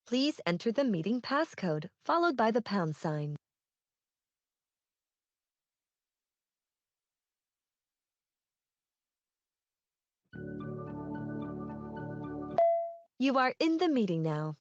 Please enter the meeting passcode followed by the pound sign. You are in the meeting now.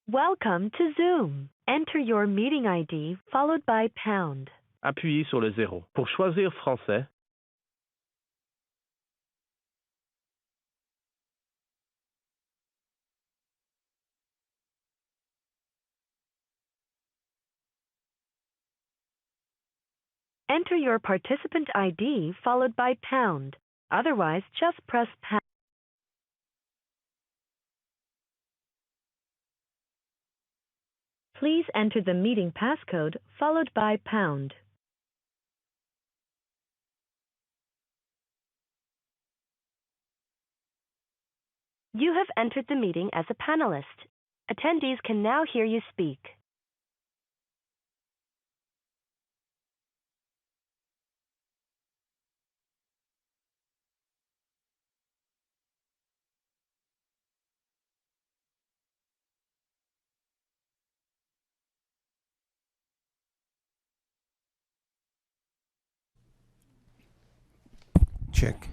Welcome to Zoom. Enter your meeting ID followed by pound. Appuyez sur le 0. Pour choisir français, Enter your participant ID followed by pound. Otherwise, just press pound. Please enter the meeting passcode followed by pound. You have entered the meeting as a panelist. Attendees can now hear you speak. Check.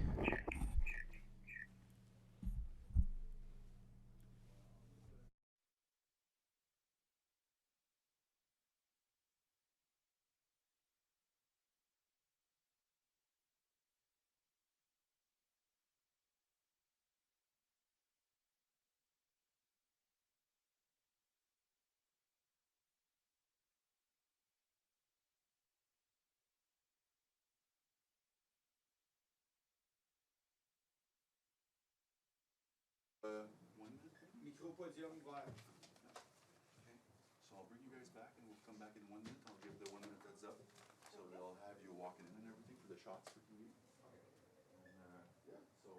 Micropodium via. Okay, so I'll bring you guys back and we'll come back in 1 minute. I'll give the 1 minute heads up. So they'll have you walking in and everything for the shots for TV. And yeah, so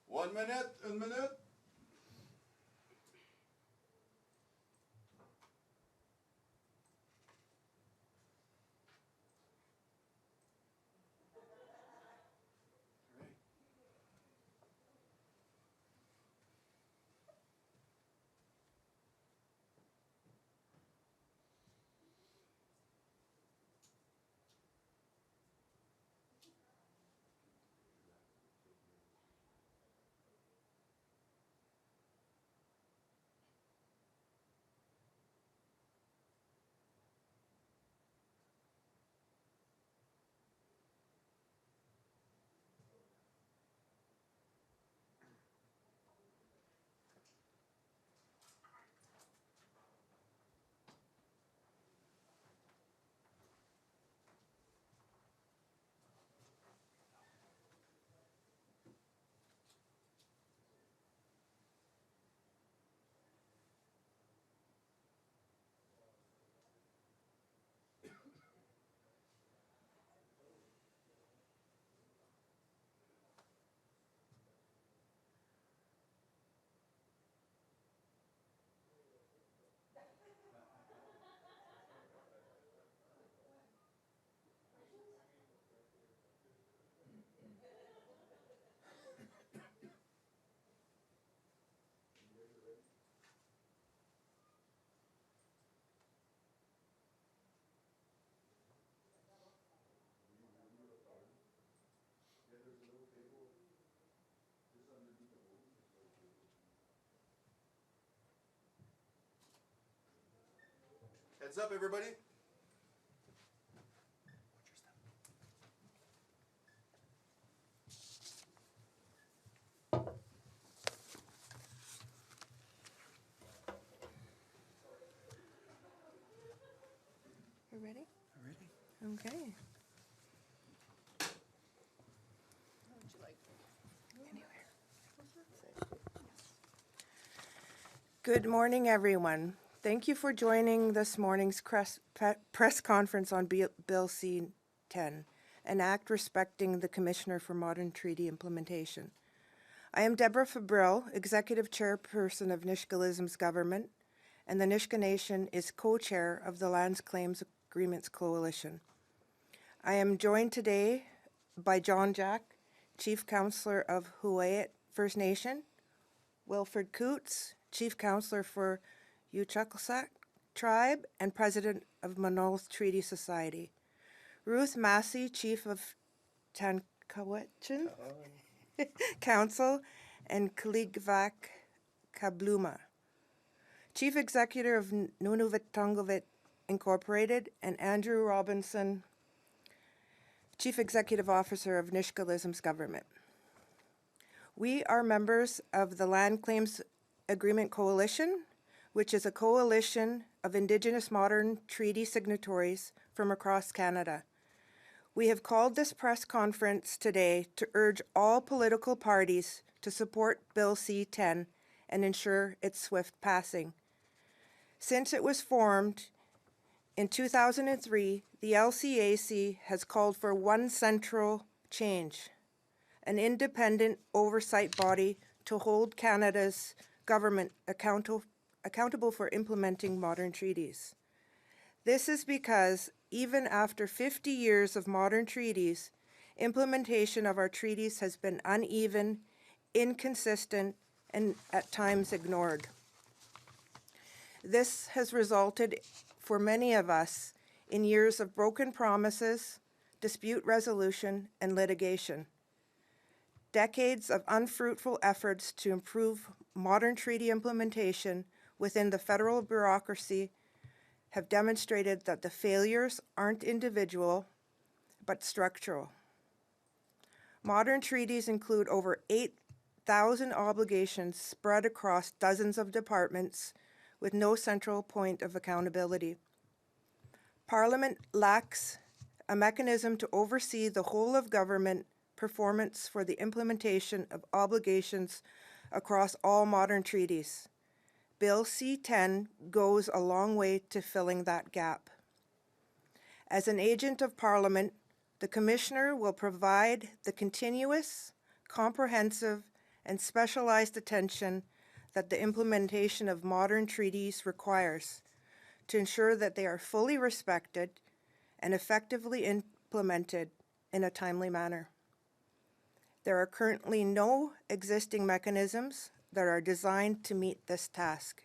1 minute, 1 minute. Heads up, everybody. You ready? Ready? Okay. Good morning, everyone. Thank you for joining this morning's press conference on Bill C-10, an act respecting the Commissioner for Modern Treaty Implementation. I am Debra Febril, Executive Chairperson of Nisga'a Lisims Government, and the Nisga'a Nation is co-chair of the Lands Claims Agreements Coalition. I am joined today by John Jack, Chief Councillor of Huu-ay-aht First Nation, Wilfred Cootes, Chief Councillor for Uchucklesaht Tribe and President of Nunavut Treaty Society, Ruth Massie, Chief of Kwäch'än Council and Kilikvak Kabloona, Chief Executive of Nunavut Tunngavik Inc, and Andrew Robinson, Chief Executive Officer of Nisga'a Lisims Government. We are members of the Land Claims Agreement Coalition, which is a coalition of Indigenous modern treaty signatories from across Canada. We have called this press conference today to urge all political parties to support Bill C-10 and ensure its swift passing. Since it was formed in 2003, the LCAC has called for one central change: an independent oversight body to hold Canada's government accountable for implementing modern treaties. This is because even after 50 years of modern treaties, implementation of our treaties has been uneven, inconsistent, and at times ignored. This has resulted for many of us in years of broken promises, dispute resolution, and litigation. Decades of unfruitful efforts to improve modern treaty implementation within the federal bureaucracy have demonstrated that the failures aren't individual, but structural. Modern treaties include over 8,000 obligations spread across dozens of departments with no central point of accountability. Parliament lacks a mechanism to oversee the whole of government performance for the implementation of obligations across all modern treaties. Bill C-10 goes a long way to filling that gap. As an agent of Parliament, the Commissioner will provide the continuous, comprehensive, and specialized attention that the implementation of modern treaties requires to ensure that they are fully respected and effectively implemented in a timely manner. There are currently no existing mechanisms that are designed to meet this task.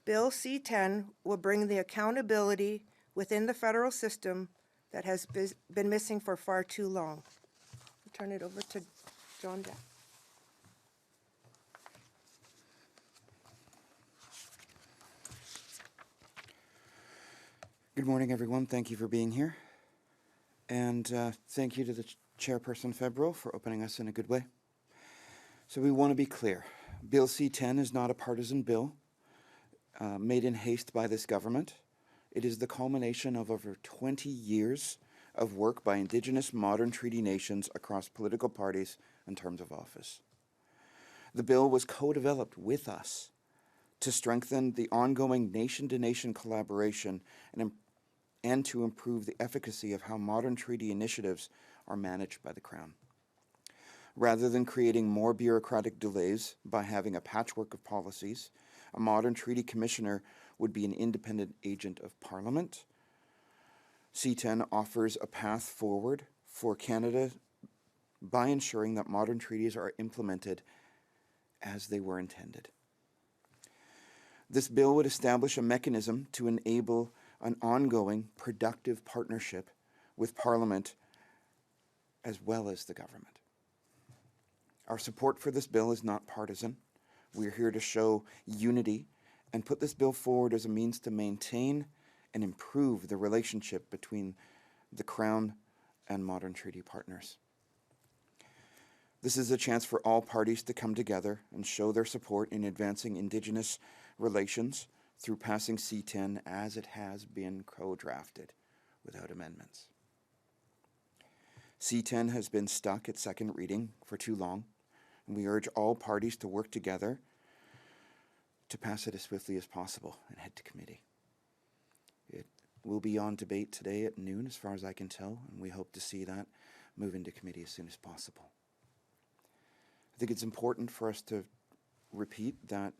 Bill C-10 will bring the accountability within the federal system that has been missing for far too long. I'll turn it over to John Jack. Good morning, everyone. Thank you for being here. And thank you to the Chairperson Febril for opening us in a good way. So we want to be clear. Bill C-10 is not a partisan bill made in haste by this government. It is the culmination of over 20 years of work by Indigenous modern treaty nations across political parties and terms of office. The bill was co-developed with us to strengthen the ongoing nation-to-nation collaboration and to improve the efficacy of how modern treaty initiatives are managed by the Crown. Rather than creating more bureaucratic delays by having a patchwork of policies, a modern treaty commissioner would be an independent agent of Parliament. C-10 offers a path forward for Canada by ensuring that modern treaties are implemented as they were intended. This bill would establish a mechanism to enable an ongoing, productive partnership with Parliament as well as the government. Our support for this bill is not partisan. We are here to show unity and put this bill forward as a means to maintain and improve the relationship between the Crown and modern treaty partners. This is a chance for all parties to come together and show their support in advancing Indigenous relations through passing C-10 as it has been co-drafted without amendments. C-10 has been stuck at second reading for too long, and we urge all parties to work together to pass it as swiftly as possible and head to committee. It will be on debate today at noon, as far as I can tell, and we hope to see that move into committee as soon as possible. I think it's important for us to repeat that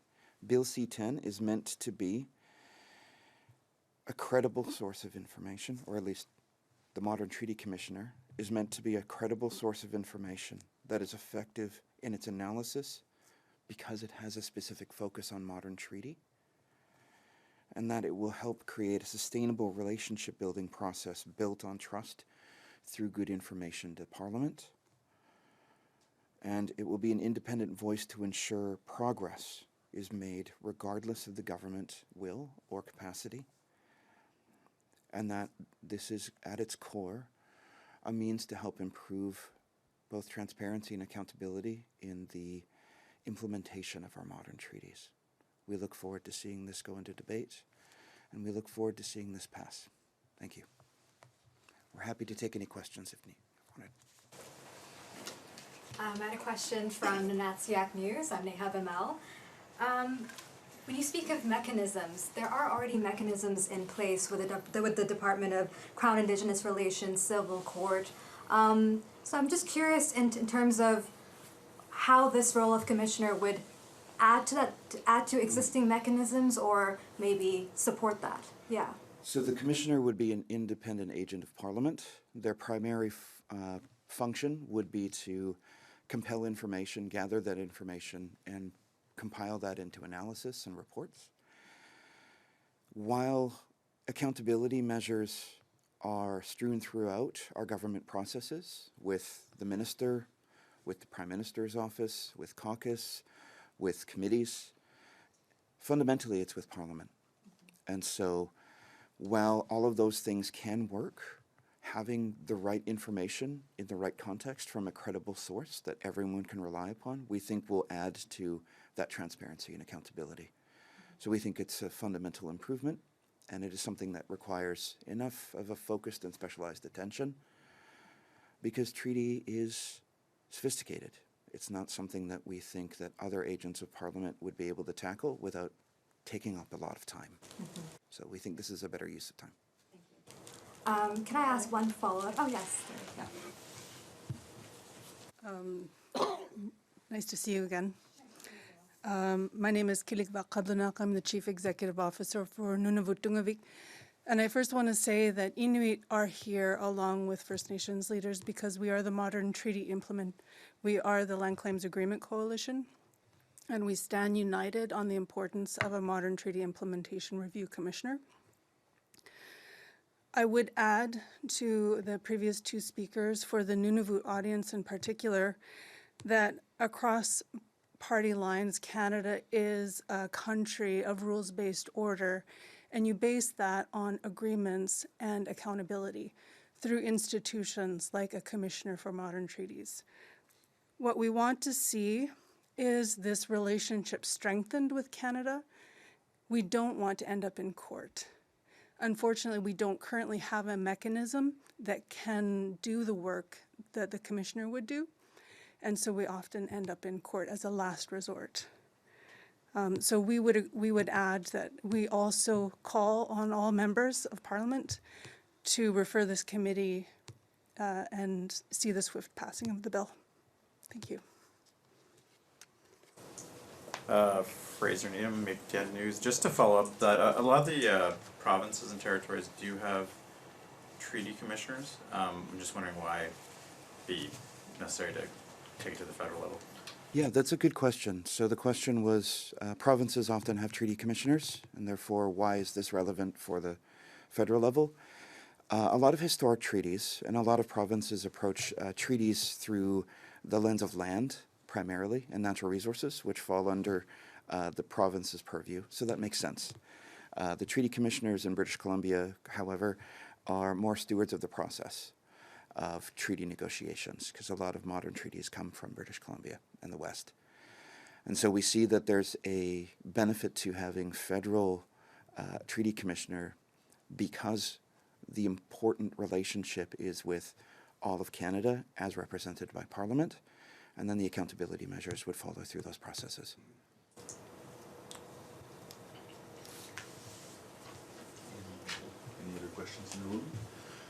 Bill C-10 is meant to be a credible source of information, or at least the Modern Treaty Commissioner is meant to be a credible source of information that is effective in its analysis because it has a specific focus on modern treaty, and that it will help create a sustainable relationship building process built on trust through good information to Parliament. And it will be an independent voice to ensure progress is made regardless of the government will or capacity, and that this is at its core a means to help improve both transparency and accountability in the implementation of our modern treaties. We look forward to seeing this go into debate, and we look forward to seeing this pass. Thank you. We're happy to take any questions if needed. I had a question from Nunatsiaq News. I'm Neha Bimel. When you speak of mechanisms, there are already mechanisms in place with the Department of Crown Indigenous Relations, Civil Court. So I'm just curious in terms of how this role of commissioner would add to existing mechanisms, or maybe support that. Yeah. So the commissioner would be an independent agent of Parliament. Their primary function would be to compel information, gather that information, and compile that into analysis and reports. While accountability measures are strewn throughout our government processes, with the minister, with the Prime Minister's office, with caucus, with committees, fundamentally it's with Parliament. And so while all of those things can work, having the right information in the right context from a credible source that everyone can rely upon, we think will add to that transparency and accountability. So we think it's a fundamental improvement, and it is something that requires enough of a focused and specialized attention, because treaty is sophisticated. It's not something that we think that other agents of Parliament would be able to tackle without taking up a lot of time. Mm-hmm. So we think this is a better use of time. Can I ask one follow-up? Oh, yes. Nice to see you again. My name is Kilikvak Kabloona. I'm the Chief Executive Officer for Nunavut Tunngavik. And I first want to say that Inuit are here along with First Nations leaders because we are the Modern Treaty Implement. We are the Land Claims Agreement Coalition, and we stand united on the importance of a Modern Treaty Implementation Review Commissioner. I would add to the previous two speakers, for the Nunavut audience in particular, that across party lines, Canada is a country of rules-based order, and you base that on agreements and accountability through institutions like a Commissioner for Modern Treaties. What we want to see is this relationship strengthened with Canada. We don't want to end up in court. Unfortunately, we don't currently have a mechanism that can do the work that the Commissioner would do, and so we often end up in court as a last resort. So we would add that we also call on all members of Parliament to refer this committee and see the swift passing of the bill. Thank you. Fraser Needham, McDead News. Just to follow up that, a lot of the provinces and territories do have treaty commissioners. I'm just wondering why it'd be necessary to take it to the federal level. Yeah, that's a good question. So the question was, provinces often have treaty commissioners, and therefore why is this relevant for the federal level? A lot of historic treaties and a lot of provinces approach treaties through the lens of land, primarily, and natural resources, which fall under the province's purview. So that makes sense. The treaty commissioners in British Columbia, however, are more stewards of the process of treaty negotiations, because a lot of modern treaties come from British Columbia and the West. And so we see that there's a benefit to having federal treaty commissioner, because the important relationship is with all of Canada as represented by Parliament, and then the accountability measures would follow through those processes. Any other questions in the room?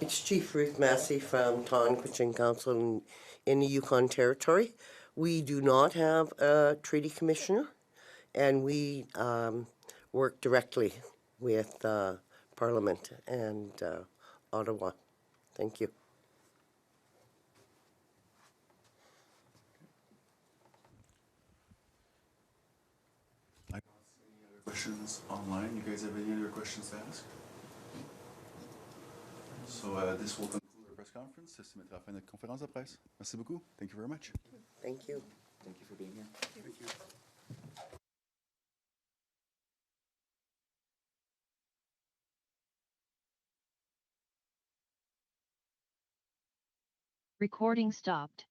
It's Chief Ruth Massie from Kwäch'än Council in the Yukon Territory. We do not have a treaty commissioner, and we work directly with Parliament and Ottawa. Thank you. I don't see any other questions online. You guys have any other questions to ask? So this will conclude our press conference. Ça se mettra à la fin de notre conférence de presse. Merci beaucoup. Thank you very much. Thank you. Thank you for being here. Thank you. Recording stopped.